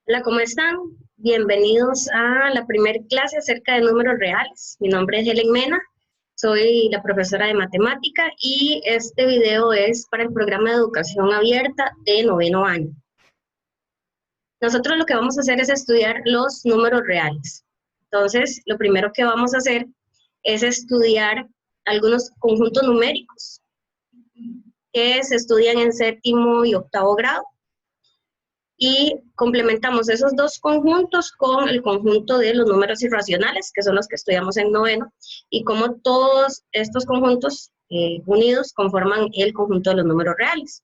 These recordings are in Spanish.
Hola, ¿cómo están? Bienvenidos a la primera clase acerca de números reales. Mi nombre es Helen Mena, soy la profesora de matemática y este video es para el programa de educación abierta de noveno año. Nosotros lo que vamos a hacer es estudiar los números reales. Entonces, lo primero que vamos a hacer es estudiar algunos conjuntos numéricos que se estudian en séptimo y octavo grado. Y complementamos esos dos conjuntos con el conjunto de los números irracionales, que son los que estudiamos en noveno, y cómo todos estos conjuntos unidos conforman el conjunto de los números reales.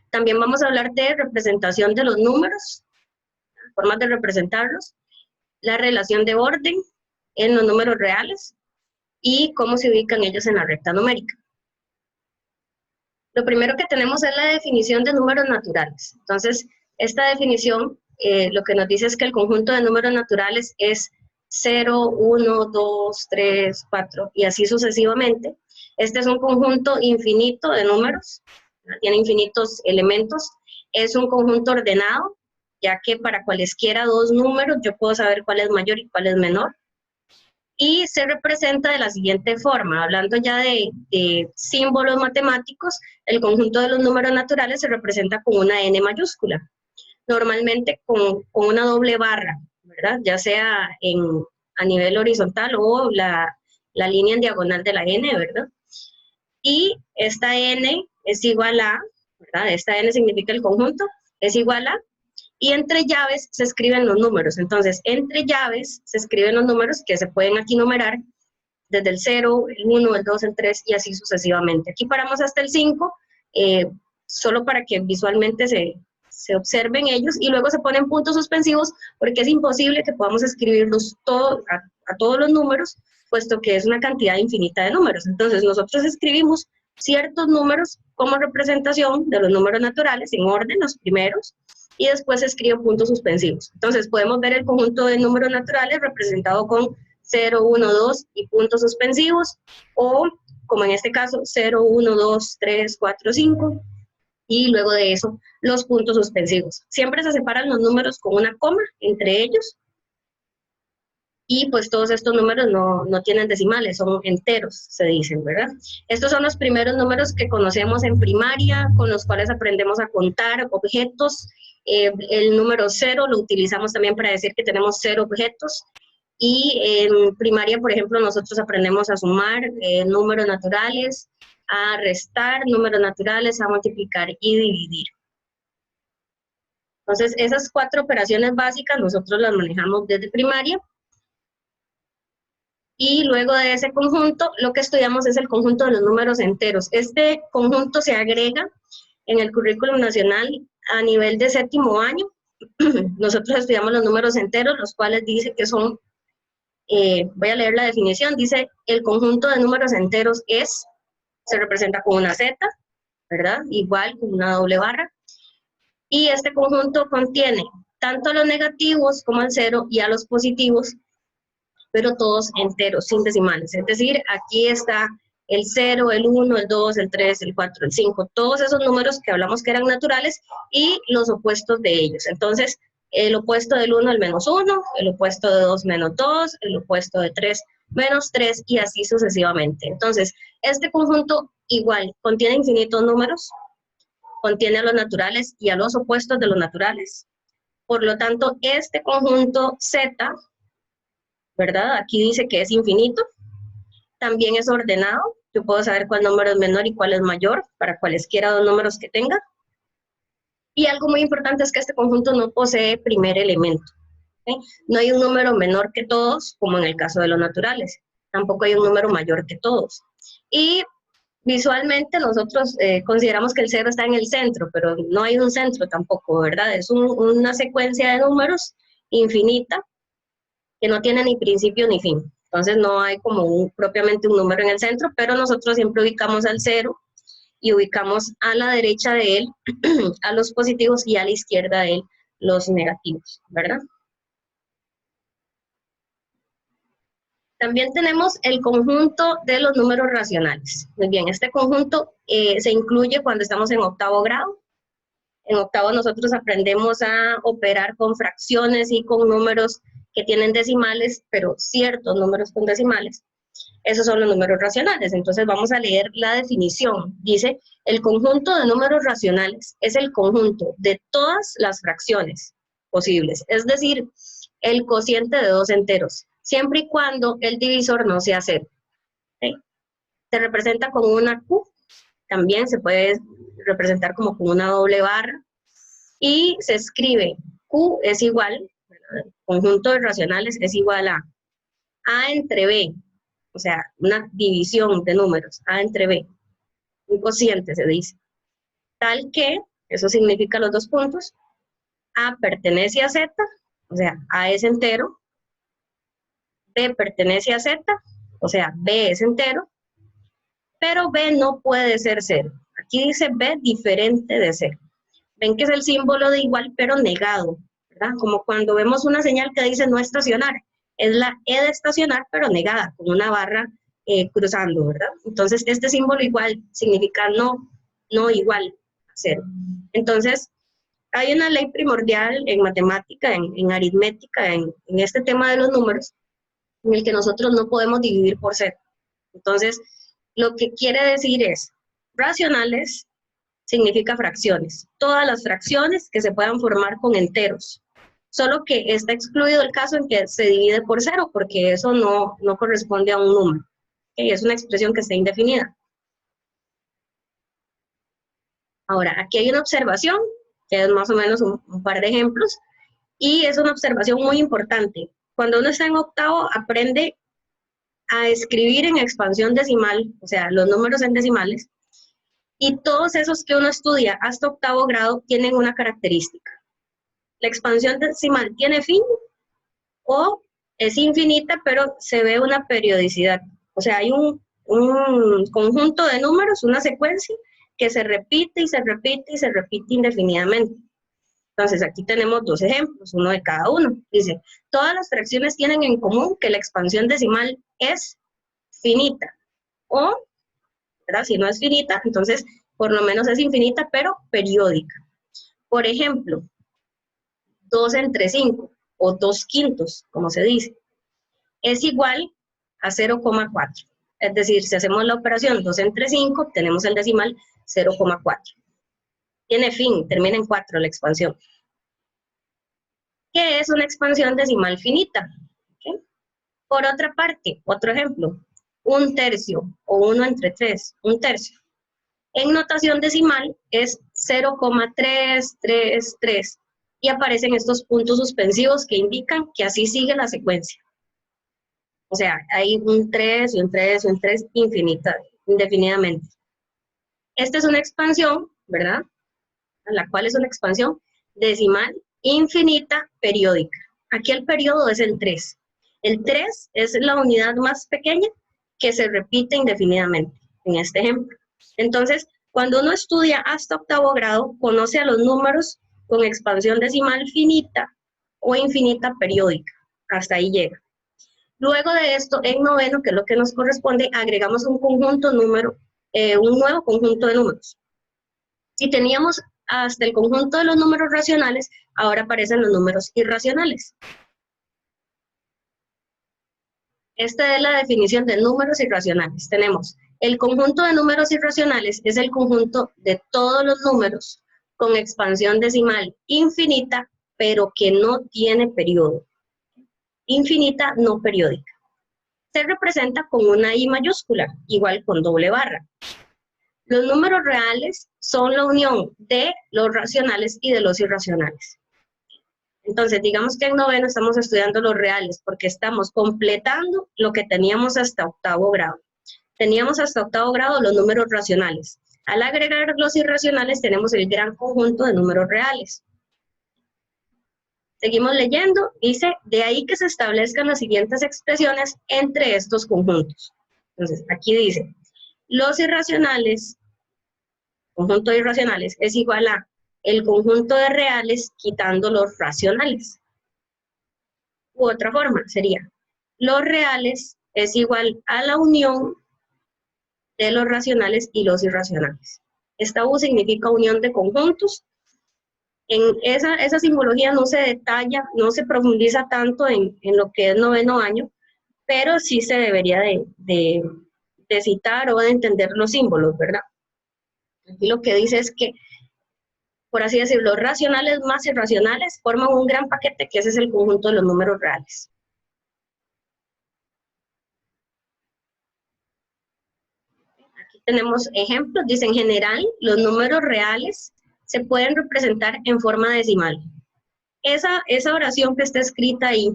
También vamos a hablar de representación de los números, formas de representarlos, la relación de orden en los números reales y cómo se ubican ellos en la recta numérica. Lo primero que tenemos es la definición de números naturales. Entonces, esta definición lo que nos dice es que el conjunto de números naturales es 0, 1, 2, 3, 4 y así sucesivamente. Este es un conjunto infinito de números, tiene infinitos elementos, es un conjunto ordenado, ya que para cualesquiera dos números yo puedo saber cuál es mayor y cuál es menor. Y se representa de la siguiente forma, hablando ya de símbolos matemáticos, el conjunto de los números naturales se representa con una n mayúscula, normalmente con una doble barra, ¿verdad? Ya sea a nivel horizontal o la línea en diagonal de la n, ¿verdad? Y esta n es igual a, ¿verdad? Esta n significa el conjunto, es igual a, y entre llaves se escriben los números. Entonces, entre llaves se escriben los números que se pueden aquí numerar desde el 0, el 1, el 2, el 3 y así sucesivamente. Aquí paramos hasta el 5, solo para que visualmente se observen ellos, y luego se ponen puntos suspensivos porque es imposible que podamos escribirlos a todos los números, puesto que es una cantidad infinita de números. Entonces nosotros escribimos ciertos números como representación de los números naturales, en orden, los primeros, y después se escriben puntos suspensivos. Entonces podemos ver el conjunto de números naturales representado con 0, 1, 2 y puntos suspensivos, o como en este caso 0, 1, 2, 3, 4, 5, y luego de eso los puntos suspensivos. Siempre se separan los números con una coma entre ellos, y pues todos estos números no tienen decimales, son enteros, se dicen, ¿verdad? Estos son los primeros números que conocemos en primaria, con los cuales aprendemos a contar objetos. El número 0 lo utilizamos también para decir que tenemos 0 objetos, y en primaria, por ejemplo, nosotros aprendemos a sumar números naturales, a restar números naturales, a multiplicar y dividir. Entonces, esas 4 operaciones básicas nosotros las manejamos desde primaria. Y luego de ese conjunto, lo que estudiamos es el conjunto de los números enteros. Este conjunto se agrega en el currículum nacional a nivel de séptimo año. Nosotros estudiamos los números enteros, los cuales dice que son, voy a leer la definición, dice: el conjunto de números enteros se representa con una Z, ¿verdad? Igual, con una doble barra. Y este conjunto contiene tanto a los negativos como al 0 y a los positivos, pero todos enteros, sin decimales. Es decir, aquí está el 0, el 1, el 2, el 3, el 4, el 5, todos esos números que hablamos que eran naturales y los opuestos de ellos. Entonces, el opuesto del 1, el menos 1, el opuesto de 2, menos 2, el opuesto de 3, menos 3, y así sucesivamente. Entonces, este conjunto igual contiene infinitos números, contiene a los naturales y a los opuestos de los naturales. Por lo tanto, este conjunto Z, ¿verdad? Aquí dice que es infinito, también es ordenado. Yo puedo saber cuál número es menor y cuál es mayor para cualesquiera dos números que tenga. Y algo muy importante es que este conjunto no posee primer elemento, ¿okay? No hay un número menor que todos, como en el caso de los naturales. Tampoco hay un número mayor que todos. Y visualmente nosotros consideramos que el 0 está en el centro, pero no hay un centro tampoco, ¿verdad? Es una secuencia de números infinita que no tiene ni principio ni fin. Entonces no hay como propiamente un número en el centro, pero nosotros siempre ubicamos al 0 y ubicamos a la derecha de él a los positivos y a la izquierda de él los negativos, ¿verdad? También tenemos el conjunto de los números racionales. Muy bien, este conjunto se incluye cuando estamos en octavo grado. En octavo nosotros aprendemos a operar con fracciones y con números que tienen decimales, pero ciertos números con decimales. Esos son los números racionales. Entonces vamos a leer la definición. Dice, el conjunto de números racionales es el conjunto de todas las fracciones posibles, es decir, el cociente de dos enteros, siempre y cuando el divisor no sea cero. ¿Okay? Se representa con una Q, también se puede representar como con una doble barra, y se escribe Q es igual, el conjunto de racionales es igual a entre B, o sea, una división de números, A entre B, un cociente se dice, tal que, eso significa los dos puntos, A pertenece a Z, o sea, A es entero, B pertenece a Z, o sea, B es entero, pero B no puede ser cero. Aquí dice B diferente de cero. Ven que es el símbolo de igual, pero negado, ¿verdad? Como cuando vemos una señal que dice no estacionar, es la E de estacionar, pero negada, con una barra cruzando, ¿verdad? Entonces, este símbolo igual significa no igual a cero. Entonces, hay una ley primordial en matemática, en aritmética, en este tema de los números, en el que nosotros no podemos dividir por cero. Entonces, lo que quiere decir es, racionales significa fracciones. Todas las fracciones que se puedan formar con enteros. Solo que está excluido el caso en que se divide por cero, porque eso no corresponde a un número. ¿Okay? Es una expresión que está indefinida. Ahora, aquí hay una observación, que es más o menos un par de ejemplos, y es una observación muy importante. Cuando uno está en octavo, aprende a escribir en expansión decimal, o sea, los números en decimales, y todos esos que uno estudia hasta octavo grado tienen una característica. La expansión decimal tiene fin o es infinita, pero se ve una periodicidad. O sea, hay un conjunto de números, una secuencia, que se repite y se repite y se repite indefinidamente. Entonces, aquí tenemos dos ejemplos, uno de cada uno. Dice, todas las fracciones tienen en común que la expansión decimal es finita. O, ¿verdad? Si no es finita, entonces por lo menos es infinita, pero periódica. Por ejemplo, 2 entre 5, o 2 quintos, como se dice, es igual a 0,4. Es decir, si hacemos la operación 2 entre 5, obtenemos el decimal 0,4. Tiene fin, termina en 4 la expansión. ¿Qué es una expansión decimal finita? ¿Okay? Por otra parte, otro ejemplo, 1/3 o 1 entre 3, 1/3. En notación decimal es 0,333 y aparecen estos puntos suspensivos que indican que así sigue la secuencia. O sea, hay un 3 y un 3 y un 3 indefinidamente. Esta es una expansión, ¿verdad? La cual es una expansión decimal infinita periódica. Aquí el periodo es el 3. El 3 es la unidad más pequeña que se repite indefinidamente, en este ejemplo. Entonces, cuando uno estudia hasta octavo grado, conoce a los números con expansión decimal finita o infinita periódica. Hasta ahí llega. Luego de esto, en noveno, que es lo que nos corresponde, agregamos un conjunto número, un nuevo conjunto de números. Si teníamos hasta el conjunto de los números racionales, ahora aparecen los números irracionales. Esta es la definición de números irracionales. Tenemos el conjunto de números irracionales es el conjunto de todos los números con expansión decimal infinita, pero que no tiene periodo. Infinita, no periódica. Se representa con una I mayúscula, igual con doble barra. Los números reales son la unión de los racionales y de los irracionales. Entonces, digamos que en noveno estamos estudiando los reales porque estamos completando lo que teníamos hasta octavo grado. Teníamos hasta octavo grado los números racionales. Al agregar los irracionales tenemos el gran conjunto de números reales. Seguimos leyendo, dice, de ahí que se establezcan las siguientes expresiones entre estos conjuntos. Entonces, aquí dice, los irracionales, conjunto de irracionales, es igual a el conjunto de reales quitando los racionales. U otra forma sería, los reales es igual a la unión de los racionales y los irracionales. Esta U significa unión de conjuntos esa simbología no se detalla, no se profundiza tanto en lo que es noveno año, pero sí se debería de citar o de entender los símbolos, ¿verdad? Aquí lo que dice es que, por así decirlo, racionales más irracionales forman un gran paquete, que ese es el conjunto de los números reales. Aquí tenemos ejemplos, dice: en general, los números reales se pueden representar en forma decimal. Esa oración que está escrita ahí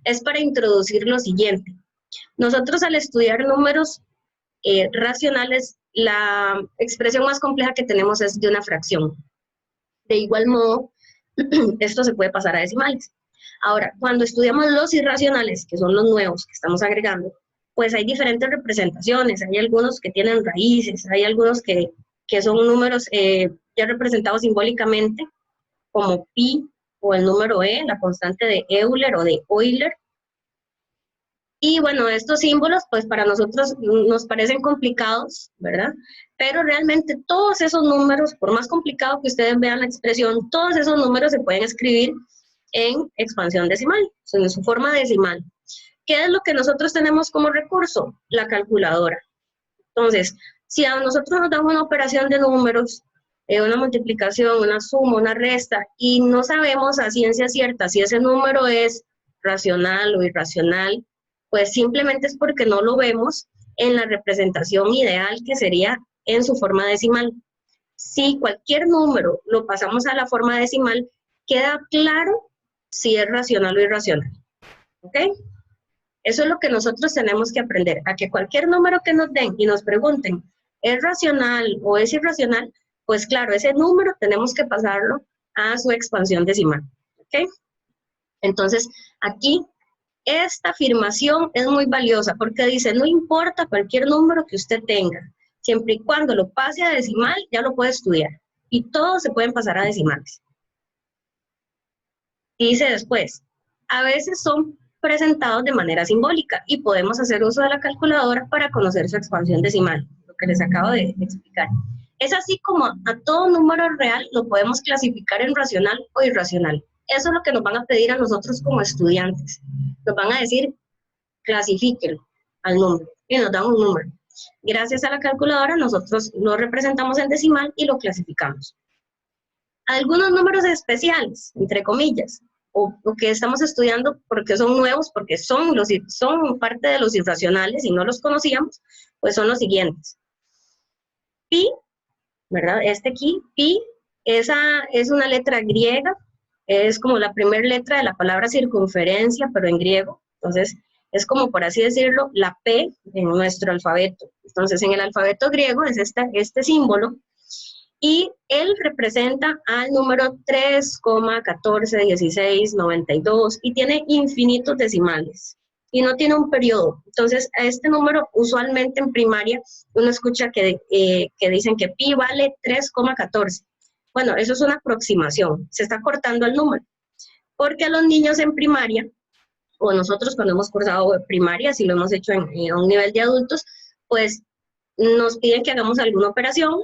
es para introducir lo siguiente. Nosotros, al estudiar números racionales, la expresión más compleja que tenemos es de una fracción. De igual modo, esto se puede pasar a decimales. Ahora, cuando estudiamos los irracionales, que son los nuevos que estamos agregando, pues hay diferentes representaciones. Hay algunos que tienen raíces, hay algunos que son números ya representados simbólicamente, como pi o el número e, la constante de Euler o de Euler. Y bueno, estos símbolos pues para nosotros nos parecen complicados, ¿verdad? Pero realmente todos esos números, por más complicado que ustedes vean la expresión, todos esos números se pueden escribir en expansión decimal, en su forma decimal. ¿Qué es lo que nosotros tenemos como recurso? La calculadora. Entonces, si a nosotros nos dan una operación de números, una multiplicación, una suma, una resta, y no sabemos a ciencia cierta si ese número es racional o irracional, pues simplemente es porque no lo vemos en la representación ideal, que sería en su forma decimal. Si cualquier número lo pasamos a la forma decimal, queda claro si es racional o irracional. ¿Ok? Eso es lo que nosotros tenemos que aprender, a que cualquier número que nos den y nos pregunten, ¿es racional o es irracional? Pues claro, ese número tenemos que pasarlo a su expansión decimal. ¿Ok? Entonces, aquí esta afirmación es muy valiosa porque dice: no importa cualquier número que usted tenga, siempre y cuando lo pase a decimal, ya lo puede estudiar. Y todos se pueden pasar a decimales. Y dice después: a veces son presentados de manera simbólica y podemos hacer uso de la calculadora para conocer su expansión decimal, lo que les acabo de explicar. Es así como a todo número real lo podemos clasificar en racional o irracional. Eso es lo que nos van a pedir a nosotros como estudiantes. Nos van a decir: clasifíquelo al número, y nos dan un número. Gracias a la calculadora nosotros lo representamos en decimal y lo clasificamos. Algunos números especiales, entre comillas, o que estamos estudiando porque son nuevos, porque son parte de los irracionales y no los conocíamos, pues son los siguientes. Pi, ¿verdad? Este aquí, pi, esa es una letra griega, es como la primera letra de la palabra circunferencia, pero en griego. Entonces, es como, por así decirlo, la P en nuestro alfabeto. Entonces, en el alfabeto griego es este símbolo, y él representa al número 3,141692 y tiene infinitos decimales y no tiene un periodo. Entonces, a este número usualmente en primaria uno escucha que dicen que pi vale 3,14. Bueno, eso es una aproximación, se está cortando el número, porque a los niños en primaria, o nosotros cuando hemos cursado primaria, si lo hemos hecho a un nivel de adultos, pues nos piden que hagamos alguna operación,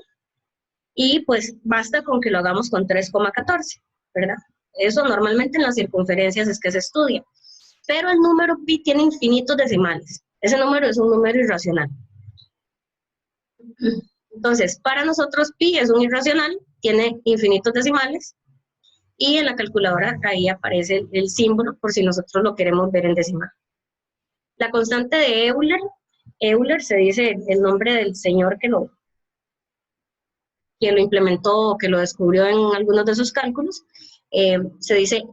y pues basta con que lo hagamos con 3,14, ¿verdad? Eso normalmente en las circunferencias es que se estudia. Pero el número pi tiene infinitos decimales. Ese número es un número irracional. Entonces, para nosotros pi es un irracional, tiene infinitos decimales, y en la calculadora ahí aparece el símbolo por si nosotros lo queremos ver en decimal. La constante de Euler, Euler se dice el nombre del señor que lo implementó, que lo descubrió en algunos de sus cálculos, se dice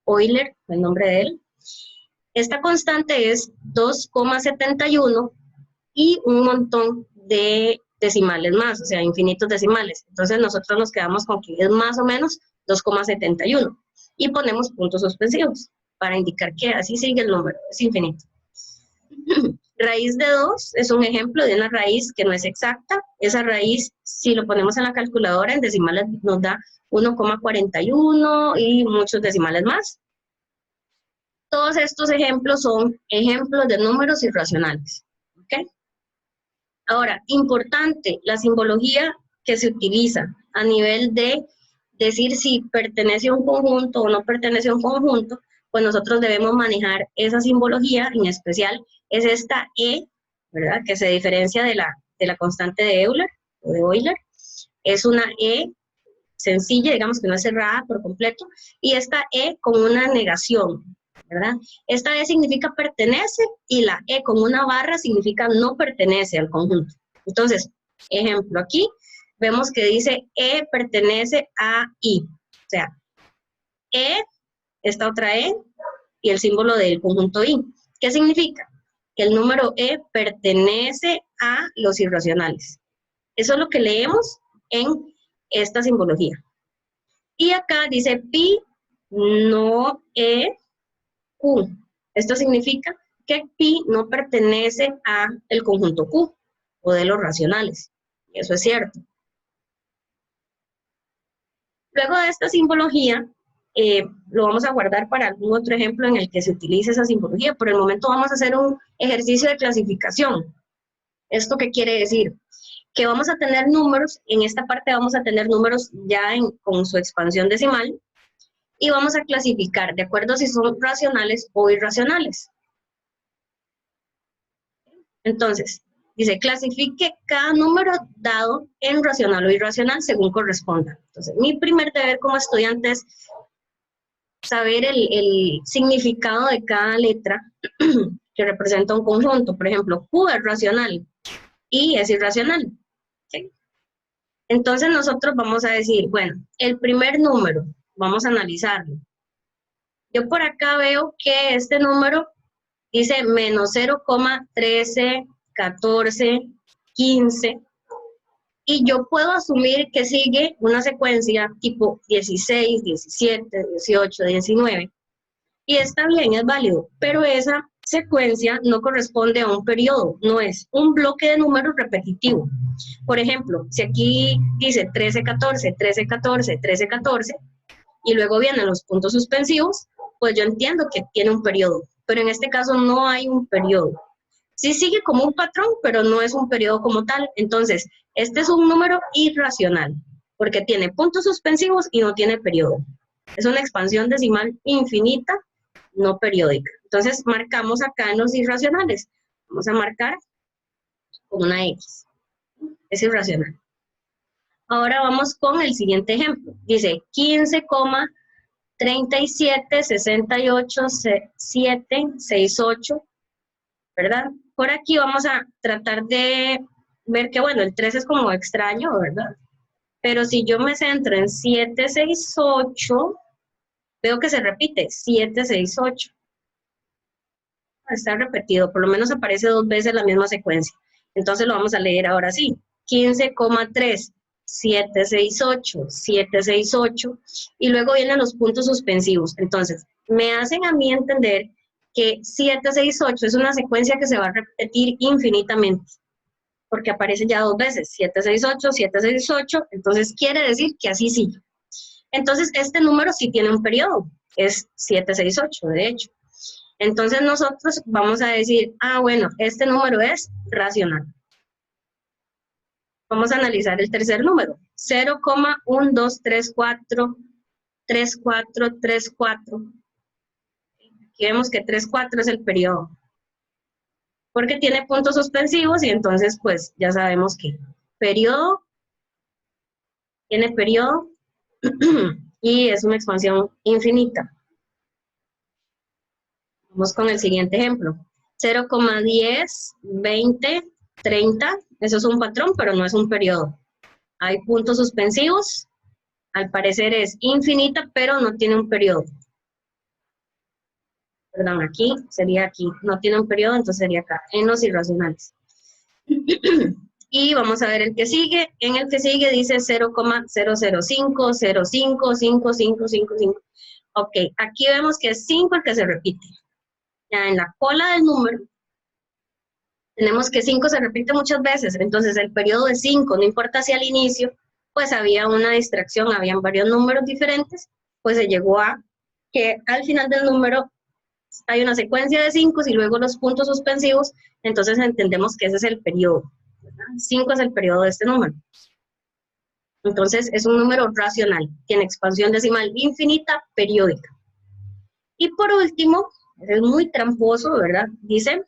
Euler, el nombre de él. Esta constante es 2,71 y un montón de decimales más, o sea, infinitos decimales. Entonces nosotros nos quedamos con que es más o menos 2,71 y ponemos puntos suspensivos para indicar que así sigue el número, es infinito. Raíz de 2 es un ejemplo de una raíz que no es exacta. Esa raíz, si lo ponemos en la calculadora, en decimales nos da 1,41 y muchos decimales más. Todos estos ejemplos son ejemplos de números irracionales. ¿Okay? Ahora, importante, la simbología que se utiliza a nivel de decir si pertenece a un conjunto o no pertenece a un conjunto, pues nosotros debemos manejar esa simbología, en especial es esta E, ¿verdad? Que se diferencia de la constante de Euler, o de Euler. Es una E sencilla, digamos que no es cerrada por completo, y esta E con una negación, ¿verdad? Esta E significa pertenece y la E con una barra significa no pertenece al conjunto. Entonces, ejemplo, aquí vemos que dice E pertenece a I, o sea, E, esta otra E, y el símbolo del conjunto I. ¿Qué significa? Que el número E pertenece a los irracionales. Eso es lo que leemos en esta simbología. Y acá dice pi no E Q. Esto significa que pi no pertenece a el conjunto Q o de los racionales. Eso es cierto. Luego de esta simbología, lo vamos a guardar para algún otro ejemplo en el que se utilice esa simbología. Por el momento vamos a hacer un ejercicio de clasificación. ¿Esto qué quiere decir? Que vamos a tener números, en esta parte vamos a tener números ya con su expansión decimal, y vamos a clasificar de acuerdo si son racionales o irracionales. Entonces, dice, clasifique cada número dado en racional o irracional según corresponda. Entonces, mi primer deber como estudiante es saber el significado de cada letra que representa un conjunto. Por ejemplo, Q es racional, I es irracional. ¿Sí? Entonces nosotros vamos a decir, bueno, el primer número, vamos a analizarlo. Yo por acá veo que este número dice menos 0,13, 14, 15, y yo puedo asumir que sigue una secuencia tipo 16, 17, 18, 19, y está bien, es válido, pero esa secuencia no corresponde a un periodo, no es un bloque de números repetitivo. Por ejemplo, si aquí dice 13, 14, 13, 14, 13, 14, y luego vienen los puntos suspensivos, pues yo entiendo que tiene un periodo, pero en este caso no hay un periodo. Sí sigue como un patrón, pero no es un periodo como tal. Entonces, este es un número irracional, porque tiene puntos suspensivos y no tiene periodo. Es una expansión decimal infinita, no periódica. Entonces, marcamos acá en los irracionales. Vamos a marcar con una X. Es irracional. Ahora vamos con el siguiente ejemplo. Dice 15,37, 68, 7, 68, ¿verdad? Por aquí vamos a tratar de ver que, bueno, el 3 es como extraño, ¿verdad? Pero si yo me centro en 7, 6, 8, veo que se repite, 7, 6, 8. Está repetido, por lo menos aparece 2 veces la misma secuencia. Entonces lo vamos a leer ahora sí. 15,3, 7, 6, 8, 7, 6, 8, y luego vienen los puntos suspensivos. Entonces, me hacen a mí entender que 7, 6, 8 es una secuencia que se va a repetir infinitamente, porque aparece ya 2 veces, 7, 6, 8, 7, 6, 8, entonces quiere decir que así sigue. Entonces, este número sí tiene un periodo, es 7, 6, 8, de hecho. Entonces nosotros vamos a decir, bueno, este número es racional. Vamos a analizar el tercer número, 0,1234, 34, 34. Aquí vemos que 34 es el periodo, porque tiene puntos suspensivos y entonces pues ya sabemos que periodo, tiene periodo y es una expansión infinita. Vamos con el siguiente ejemplo, 0,10, 20, 30, eso es un patrón, pero no es un periodo. Hay puntos suspensivos, al parecer es infinita, pero no tiene un periodo. Perdón, aquí sería aquí, no tiene un periodo, entonces sería acá, en los irracionales. Y vamos a ver el que sigue. En el que sigue dice 0,005, 05, 5, 5, 5, 5. Ok, aquí vemos que es 5 el que se repite. Ya en la cola del número tenemos que 5 se repite muchas veces, entonces el periodo de 5, no importa si al inicio, pues había una distracción, habían varios números diferentes, pues se llegó a que al final del número hay una secuencia de 5 y luego los puntos suspensivos, entonces entendemos que ese es el periodo. 5 es el periodo de este número. Entonces es un número racional, tiene expansión decimal infinita periódica. Y por último, es muy tramposo, ¿verdad? Dice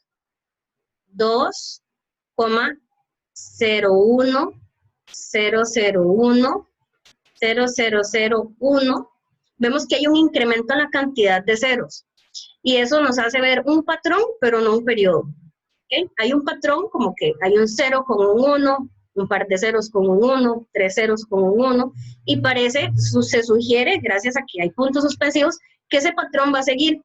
2,01001,000,1. Vemos que hay un incremento en la cantidad de ceros. Y eso nos hace ver un patrón, pero no un periodo. ¿Okay? Hay un patrón como que hay un 0 con un 1, un par de ceros con un 1, 3 ceros con un 1, y se sugiere, gracias a que hay puntos suspensivos, que ese patrón va a seguir,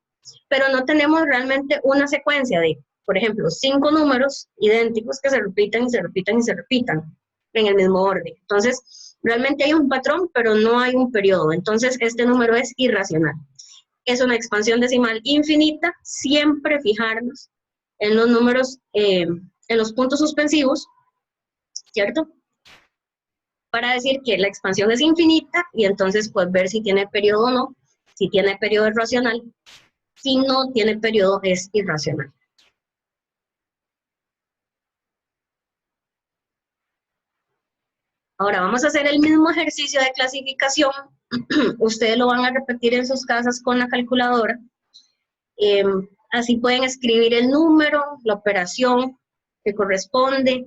pero no tenemos realmente una secuencia de, por ejemplo, 5 números idénticos que se repitan y se repitan y se repitan en el mismo orden. Entonces, realmente hay un patrón, pero no hay un periodo. Entonces, este número es irracional. Es una expansión decimal infinita, siempre fijarnos en los números, en los puntos suspensivos, ¿cierto? Para decir que la expansión es infinita y entonces pues ver si tiene periodo o no. Si tiene periodo es racional, si no tiene periodo es irracional. Ahora vamos a hacer el mismo ejercicio de clasificación. Ustedes lo van a repetir en sus casas con la calculadora. Así pueden escribir el número, la operación que corresponde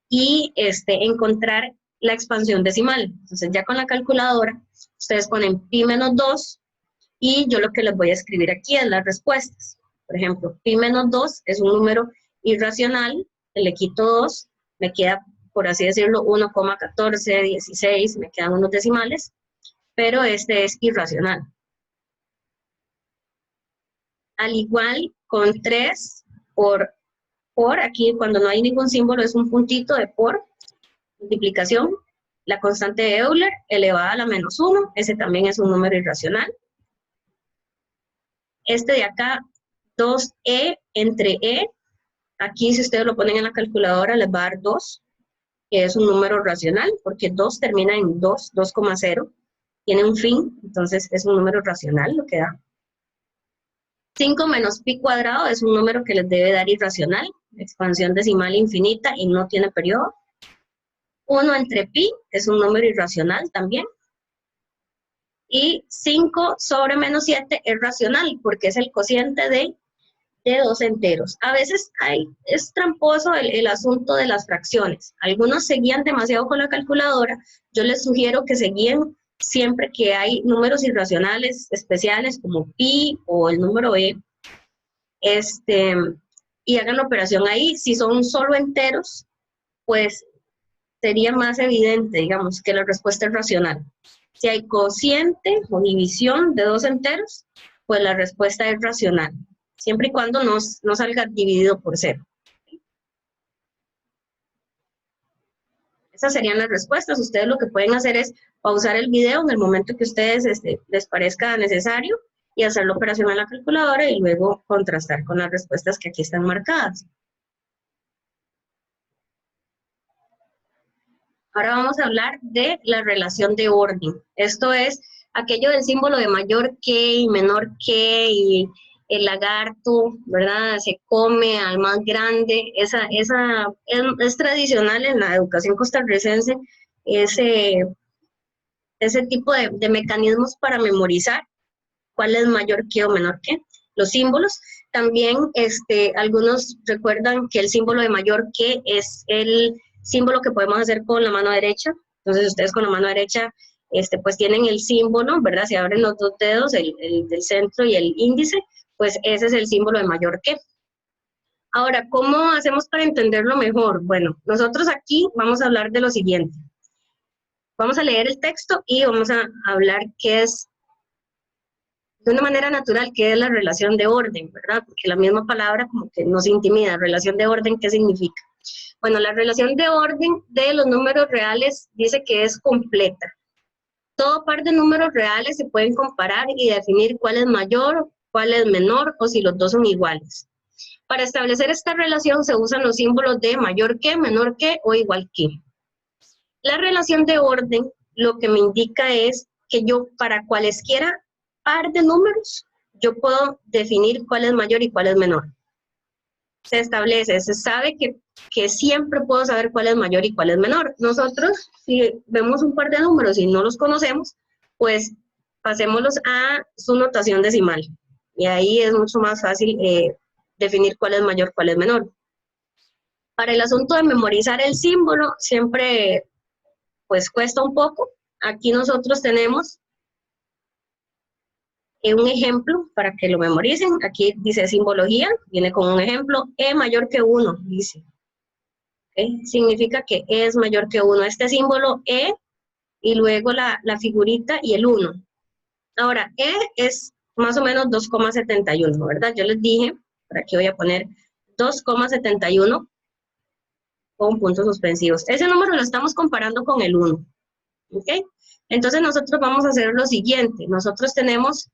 y encontrar la expansión decimal. Entonces ya con la calculadora, ustedes ponen pi menos 2 y yo lo que les voy a escribir aquí es las respuestas. Por ejemplo, pi menos 2 es un número irracional, le quito 2, me queda, por así decirlo, 1,1416, me quedan unos decimales, pero este es irracional. Al igual con 3 por aquí cuando no hay ningún símbolo es un puntito de por, multiplicación, la constante de Euler elevada a la menos 1, ese también es un número irracional. Este de acá, 2e entre e, aquí si ustedes lo ponen en la calculadora les va a dar 2, que es un número racional, porque 2 termina en 2, 2,0, tiene un fin, entonces es un número racional lo que da. 5 menos pi cuadrado es un número que les debe dar irracional, expansión decimal infinita y no tiene periodo. 1 entre pi es un número irracional también. Y 5 sobre menos 7 es racional porque es el cociente de dos enteros. A veces es tramposo el asunto de las fracciones. Algunos se guían demasiado con la calculadora. Yo les sugiero que se guíen siempre que hay números irracionales especiales como pi o el número e, y hagan la operación ahí. Si son solo enteros, pues sería más evidente, digamos, que la respuesta es racional. Si hay cociente o división de dos enteros, pues la respuesta es racional, siempre y cuando no salga dividido por 0. Esas serían las respuestas. Ustedes lo que pueden hacer es pausar el video en el momento que ustedes les parezca necesario y hacer la operación en la calculadora y luego contrastar con las respuestas que aquí están marcadas. Ahora vamos a hablar de la relación de orden. Esto es aquello del símbolo de mayor que y menor que, y el lagarto, ¿verdad? Se come al más grande. Esa es tradicional en la educación costarricense, ese tipo de mecanismos para memorizar cuál es mayor que o menor que. Los símbolos. También algunos recuerdan que el símbolo de mayor que es el símbolo que podemos hacer con la mano derecha. Entonces ustedes con la mano derecha pues tienen el símbolo, ¿verdad? Se abren los dos dedos, el del centro y el índice, pues ese es el símbolo de mayor que. Ahora, ¿cómo hacemos para entenderlo mejor? Bueno, nosotros aquí vamos a hablar de lo siguiente. Vamos a leer el texto y vamos a hablar qué es de una manera natural, qué es la relación de orden, ¿verdad? Porque la misma palabra como que nos intimida. Relación de orden, ¿qué significa? Bueno, la relación de orden de los números reales dice que es completa. Todo par de números reales se pueden comparar y definir cuál es mayor, cuál es menor o si los dos son iguales. Para establecer esta relación se usan los símbolos de mayor que, menor que o igual que. La relación de orden lo que me indica es que yo para cualesquiera par de números, yo puedo definir cuál es mayor y cuál es menor. se establece, se sabe que siempre puedo saber cuál es mayor y cuál es menor. Nosotros, si vemos un par de números y no los conocemos, pues pasémoslos a su notación decimal. Y ahí es mucho más fácil definir cuál es mayor, cuál es menor. Para el asunto de memorizar el símbolo, siempre pues cuesta un poco. Aquí nosotros tenemos un ejemplo para que lo memoricen. Aquí dice simbología, viene con un ejemplo, E mayor que 1, dice. ¿Okay? Significa que E es mayor que 1. Este símbolo E y luego la figurita y el 1. Ahora, E es más o menos 2,71, ¿verdad? Yo les dije, por aquí voy a poner 2,71 con puntos suspensivos. Ese número lo estamos comparando con el 1, ¿ok? Entonces nosotros vamos a hacer lo siguiente. Nosotros tenemos,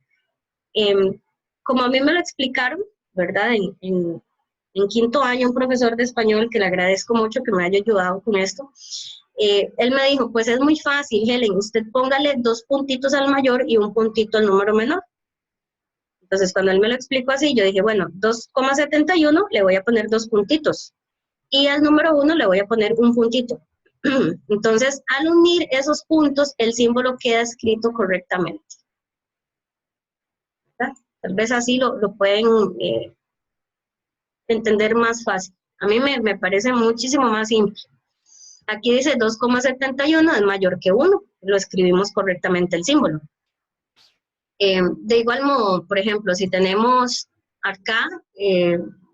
como a mí me lo explicaron, ¿verdad? En quinto año, un profesor de español, que le agradezco mucho que me haya ayudado con esto, él me dijo, pues es muy fácil, Helen, usted póngale 2 puntitos al mayor y un puntito al número menor. Entonces, cuando él me lo explicó así, yo dije, bueno, 2,71 le voy a poner 2 puntitos. Y al número 1 le voy a poner un puntito. Entonces, al unir esos puntos, el símbolo queda escrito correctamente. ¿Verdad? Tal vez así lo pueden entender más fácil. A mí me parece muchísimo más simple. Aquí dice 2,71 es mayor que 1. Lo escribimos correctamente el símbolo. De igual modo, por ejemplo, si tenemos acá,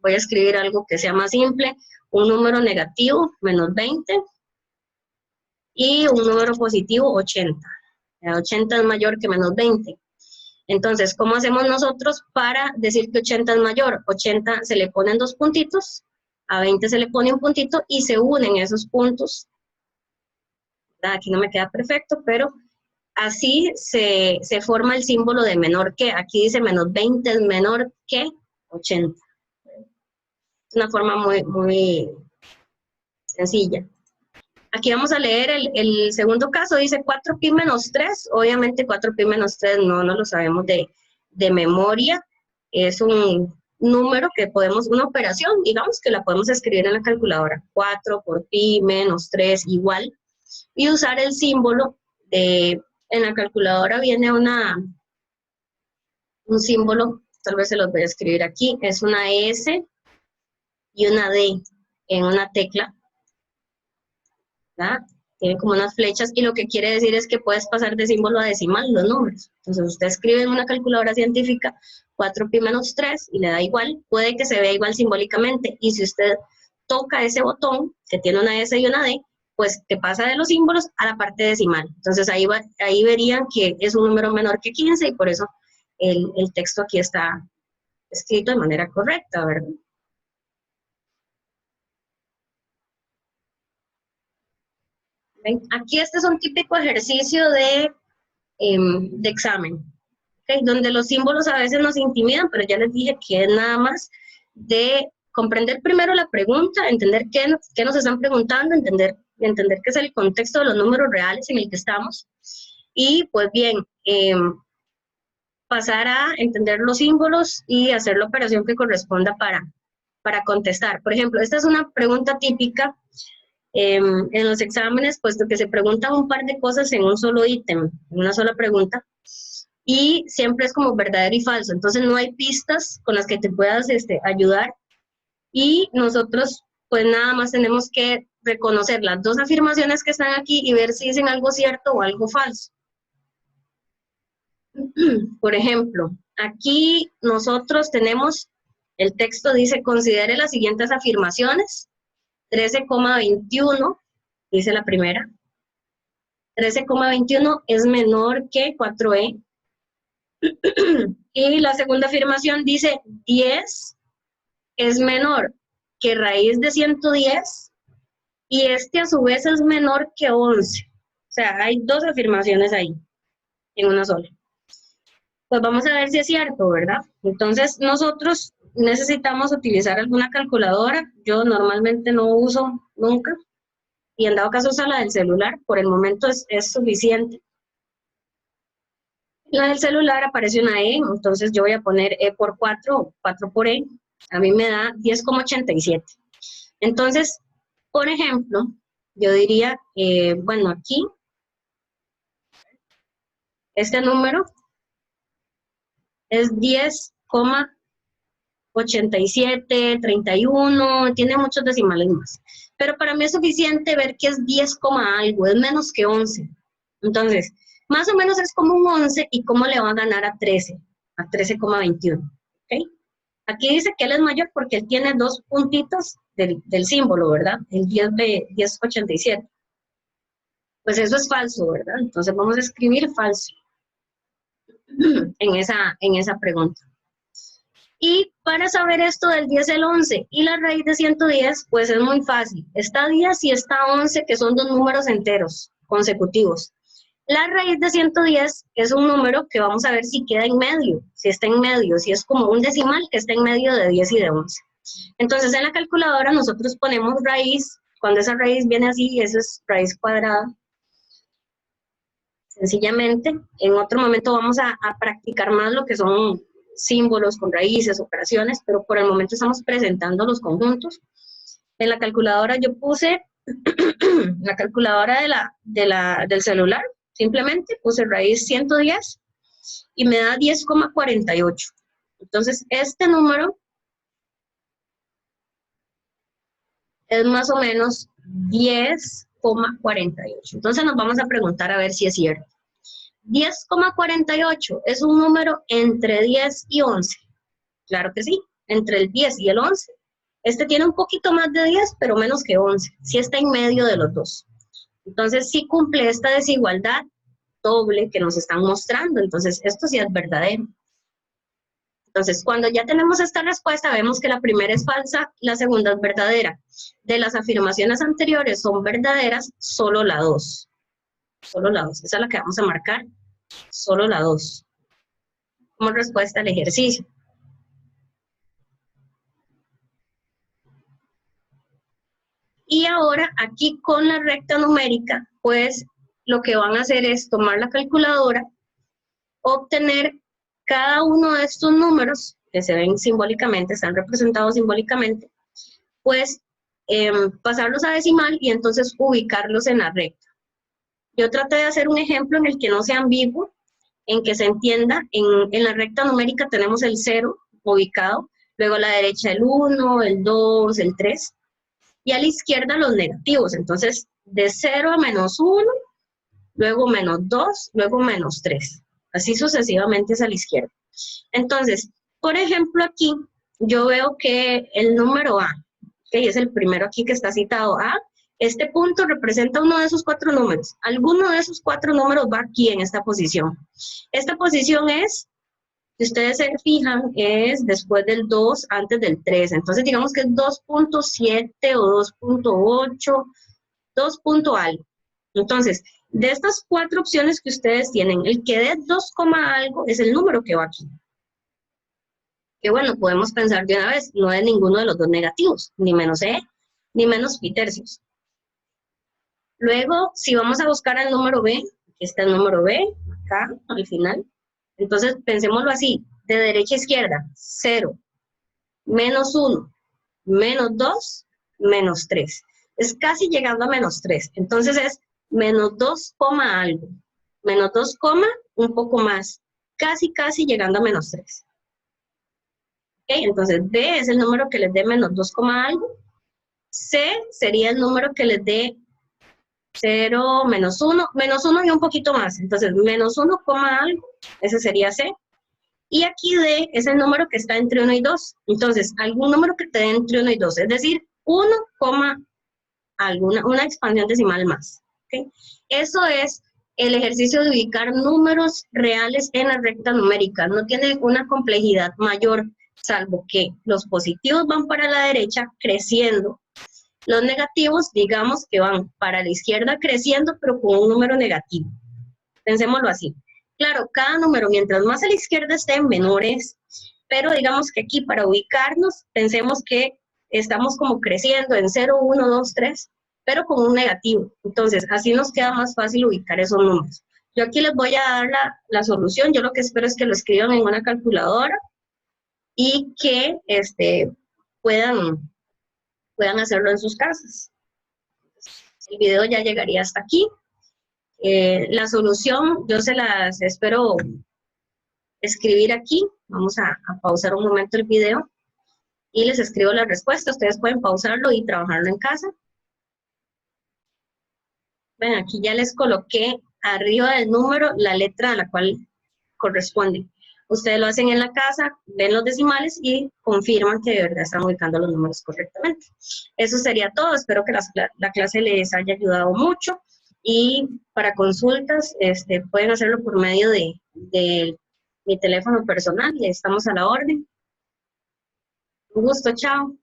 voy a escribir algo que sea más simple, un número negativo, menos 20, y un número positivo, 80. 80 es mayor que menos 20. Entonces, ¿cómo hacemos nosotros para decir que 80 es mayor? 80 se le ponen 2 puntitos, a 20 se le pone un puntito y se unen esos puntos. Aquí no me queda perfecto, pero así se forma el símbolo de menor que. Aquí dice menos 20 es menor que 80. Es una forma muy sencilla. Aquí vamos a leer el segundo caso, dice 4pi menos 3. Obviamente 4pi menos 3 no lo sabemos de memoria. Es un número que podemos, una operación, digamos que la podemos escribir en la calculadora. 4 por pi menos 3 igual. Y usar el símbolo de, en la calculadora viene un símbolo, tal vez se los voy a escribir aquí, es una S y una D en una tecla, ¿verdad? Tiene como unas flechas y lo que quiere decir es que puedes pasar de símbolo a decimal los números. Entonces usted escribe en una calculadora científica 4pi menos 3 y le da igual, puede que se vea igual simbólicamente, y si usted toca ese botón que tiene una S y una D, pues te pasa de los símbolos a la parte decimal. Entonces ahí verían que es un número menor que 15 y por eso el texto aquí está escrito de manera correcta, ¿verdad? ¿Ven? Aquí este es un típico ejercicio de examen, ¿okay? Donde los símbolos a veces nos intimidan, pero ya les dije que es nada más de comprender primero la pregunta, entender qué nos están preguntando, entender qué es el contexto de los números reales en el que estamos, y pues bien, pasar a entender los símbolos y hacer la operación que corresponda para contestar. Por ejemplo, esta es una pregunta típica en los exámenes, puesto que se preguntan un par de cosas en un solo ítem, en una sola pregunta, y siempre es como verdadero y falso. Entonces no hay pistas con las que te puedas ayudar, y nosotros pues nada más tenemos que reconocer las dos afirmaciones que están aquí y ver si dicen algo cierto o algo falso. Por ejemplo, aquí nosotros tenemos, el texto dice, considere las siguientes afirmaciones. 13,21, dice la primera. 13,21 es menor que 4e. Y la segunda afirmación dice, 10 es menor que raíz de 110, y este a su vez es menor que 11. O sea, hay dos afirmaciones ahí, en una sola. Pues vamos a ver si es cierto, ¿verdad? Entonces, nosotros necesitamos utilizar alguna calculadora. Yo normalmente no uso nunca, y en dado caso usa la del celular. Por el momento es suficiente. La del celular aparece una E, entonces yo voy a poner E por 4, 4 por E. A mí me da 10,87. Entonces, por ejemplo, yo diría, bueno, aquí, este número es 10,87, 31, tiene muchos decimales más. Pero para mí es suficiente ver que es 10, algo, es menos que 11. Entonces, más o menos es como un 11 y cómo le va a ganar a 13, a 13,21. ¿Okay? Aquí dice que él es mayor porque él tiene dos puntitos del símbolo, ¿verdad? El 1087. Pues eso es falso, ¿verdad? Entonces vamos a escribir falso en esa pregunta. Y para saber esto del 10 el 11 y la raíz de 110, pues es muy fácil. Está 10 y está 11, que son dos números enteros consecutivos. La raíz de 110 es un número que vamos a ver si queda en medio, si está en medio, si es como un decimal que está en medio de 10 y de 11. Entonces en la calculadora nosotros ponemos raíz, cuando esa raíz viene así, eso es raíz cuadrada. Sencillamente, en otro momento vamos a practicar más lo que son símbolos con raíces, operaciones, pero por el momento estamos presentando los conjuntos. En la calculadora yo puse la calculadora del celular, simplemente puse raíz 110 y me da 10,48. Entonces, este número es más o menos 10,48. Entonces nos vamos a preguntar a ver si es cierto. 10,48 es un número entre 10 y 11. Claro que sí, entre el 10 y el 11. Este tiene un poquito más de 10, pero menos que 11. Sí está en medio de los dos. Entonces sí cumple esta desigualdad doble que nos están mostrando. Entonces esto sí es verdadero. Entonces cuando ya tenemos esta respuesta, vemos que la primera es falsa, la segunda es verdadera. De las afirmaciones anteriores son verdaderas solo la 2. Solo la 2, esa es la que vamos a marcar. Solo la 2. Como respuesta al ejercicio. Y ahora aquí con la recta numérica, pues lo que van a hacer es tomar la calculadora, obtener cada uno de estos números que se ven simbólicamente, están representados simbólicamente, pues pasarlos a decimal y entonces ubicarlos en la recta. Yo traté de hacer un ejemplo en el que no sea ambiguo, en que se entienda, en la recta numérica tenemos el 0 ubicado, luego a la derecha el 1, el 2, el 3, y a la izquierda los negativos. Entonces, de 0 a menos 1, luego menos 2, luego menos 3. Así sucesivamente es a la izquierda. Entonces, por ejemplo, aquí yo veo que el número A, que es el primero aquí que está citado A, este punto representa uno de esos 4 números. Alguno de esos 4 números va aquí en esta posición. Esta posición es, si ustedes se fijan, es después del 2, antes del 3. Entonces, digamos que es 2.7 o 2.8, 2. algo. Entonces, de estas 4 opciones que ustedes tienen, el que dé 2, algo es el número que va aquí. Que bueno, podemos pensar de una vez, no es ninguno de los dos negativos, ni menos E, ni menos pi tercios. Luego, si vamos a buscar el número B, aquí está el número B, acá, al final. Entonces, pensémoslo así, de derecha a izquierda, 0, menos 1, menos 2, menos 3. Es casi llegando a menos 3. Entonces es menos 2, algo. Menos 2, un poco más. Casi llegando a menos 3. ¿Okay? Entonces B es el número que les dé menos 2, algo. C sería el número que les dé 0, menos 1 y un poquito más. Entonces menos 1, algo. Ese sería C. Y aquí D es el número que está entre 1 y 2. Entonces, algún número que te dé entre 1 y 2, es decir, 1, una expansión decimal más. ¿Okay? Eso es el ejercicio de ubicar números reales en la recta numérica. No tiene una complejidad mayor, salvo que los positivos van para la derecha creciendo. Los negativos, digamos que van para la izquierda creciendo, pero con un número negativo. Pensémoslo así. Claro, cada número, mientras más a la izquierda esté, menor es, pero digamos que aquí para ubicarnos, pensemos que estamos como creciendo en 0, 1, 2, 3, pero con un negativo. Entonces, así nos queda más fácil ubicar esos números. Yo aquí les voy a dar la solución, yo lo que espero es que lo escriban en una calculadora y que puedan hacerlo en sus casas. El video ya llegaría hasta aquí. La solución yo se las espero escribir aquí. Vamos a pausar un momento el video y les escribo la respuesta. Ustedes pueden pausarlo y trabajarlo en casa. Ven, aquí ya les coloqué arriba del número la letra a la cual corresponde. Ustedes lo hacen en la casa, ven los decimales y confirman que de verdad están ubicando los números correctamente. Eso sería todo. Espero que la clase les haya ayudado mucho. Y para consultas, pueden hacerlo por medio de mi teléfono personal. Estamos a la orden. Un gusto, chao.